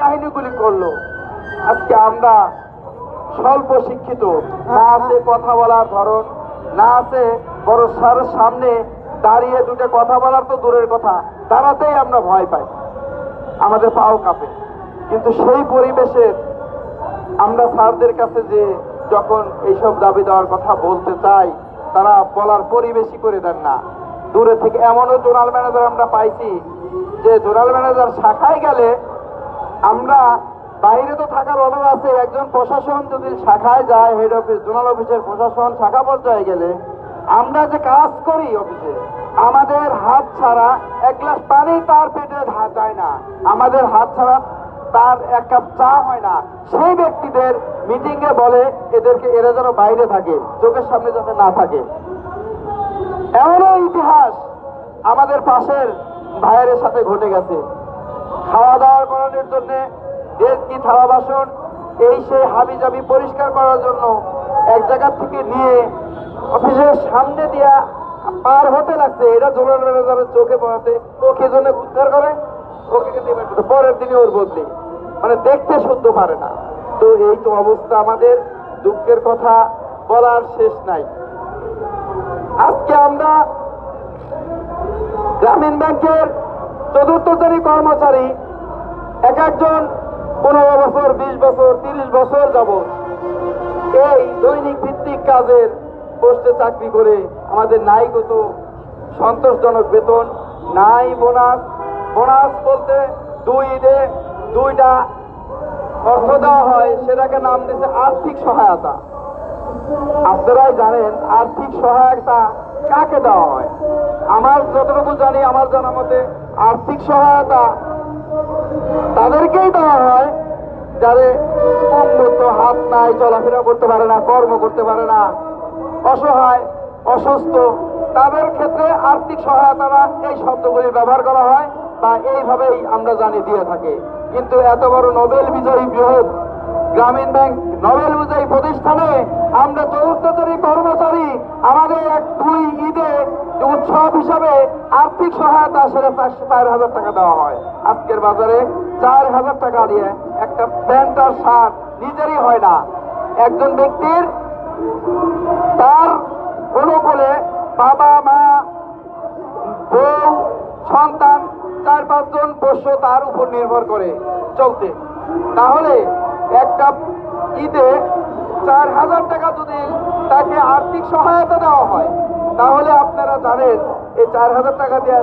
কাহিনীগুলি করলো। আজকে আমরা স্বল্প শিক্ষিত, না আছে কথা বলার ধরন, না আছে বড় স্যারের সামনে দাঁড়িয়ে দুটো কথা বলার তো দূরের কথা, দাঁড়াতেই আমরা ভয় পাই, আমাদের পাও কাঁপে। কিন্তু সেই পরিবেশে আমরা স্যারদের কাছে যে যখন এইসব দাবি দেওয়ার কথা বলতে চাই, তারা বলার পরিবেশই করে দেন না। দূরে থেকে এমনও জোনাল ম্যানেজার আমরা পাইছি যে জোনাল ম্যানেজার শাখায় গেলে, আমরা বাইরে তো থাকার অর্ডার আছে, একজন প্রশাসন যদি শাখায় যায়, হেড অফিস জোনাল অফিসের প্রশাসন শাখা পর্যায়ে গেলে, আমরা যে কাজ করি অফিসে, আমাদের হাত ছাড়া এক গ্লাস পানি তার পেটে যায় না, আমাদের হাত ছাড়া তার এক কাপ চা হয় না। সেই ব্যক্তিদের মিটিং এ বলে এদেরকে, এরা যেন বাইরে থাকে, চোখের সামনে যাতে না থাকে। এমনও ইতিহাস আমাদের পাশের ভাইয়ের সাথে ঘটে গেছে। খাওয়া দাওয়া করানোর জন্য কি থালা বাসন এই সেই হাবি জাবি পরিষ্কার করার জন্য এক জায়গা থেকে নিয়ে অফিসের সামনে দিয়া পার হতে লাগছে। এটা জোনাল ম্যানেজারের চোখে পড়াতে ওকে জন্য উদ্ধার করে, ওকে কিন্তু পরের দিনে ওর বদলে, মানে দেখতে শুনতে পারে না। তো এই তো অবস্থা আমাদের, দুঃখের কথা বলার শেষ নাই। আজকে আমরা গ্রামীণ ব্যাংকের চতুর্থ শ্রেণী কর্মচারী এক একজন 15 বছর, 20 বছর, 30 বছর যাবত এই দৈনিক ভিত্তিক কাজের পোস্টে চাকরি করে আমাদের নাই কত সন্তোষজনক বেতন, নাই বোনাস। বোনাস বলতে 2 ঈদে 2টা অর্থ দেওয়া হয়, সেটাকে নাম দিচ্ছে আর্থিক সহায়তা। আপনারাই জানেন আর্থিক সহায়তা কাকে দেওয়া হয়। আমার যতটুকু জানি, আমার জানা মতে আর্থিক সহায়তা তাদেরকেই দেওয়া হয় যাদের উন্নত হাত নাই, চলাফেরা করতে পারে না, কর্ম করতে পারে না, অসহায়, অসুস্থ, তাদের ক্ষেত্রে আর্থিক সহায়তারা এই শব্দগুলি ব্যবহার করা হয় বা এইভাবেই আমরা জানি দিয়ে থাকে। কিন্তু এত বড় নোবেল বিজয়ী বৃহৎ গ্রামীণ ব্যাংক নোবেল বিজয়ী প্রতিষ্ঠানে আমরা চতুর্থ শ্রেণী কর্মচারী, আমাদের 2 ঈদে উৎসব হিসাবে আর্থিক সহায়তা সেটা 4,000 টাকা দেওয়া হয়। আজকের বাজারে 4,000 টাকা দিয়ে একটা প্যান্ট আর শার্ট নিজেরই হয় না। একজন ব্যক্তির তার অনুকূলে বাবা, মা, বউ, সন্তান 4-5 জন পোষ্য তার উপর নির্ভর করে চলতে। তাহলে একটা ঈদে 4,000 টাকা যদি তাকে আর্থিক সহায়তা দেওয়া হয়, তাহলে আপনারা জানেন এই 4,000 টাকা দিয়ে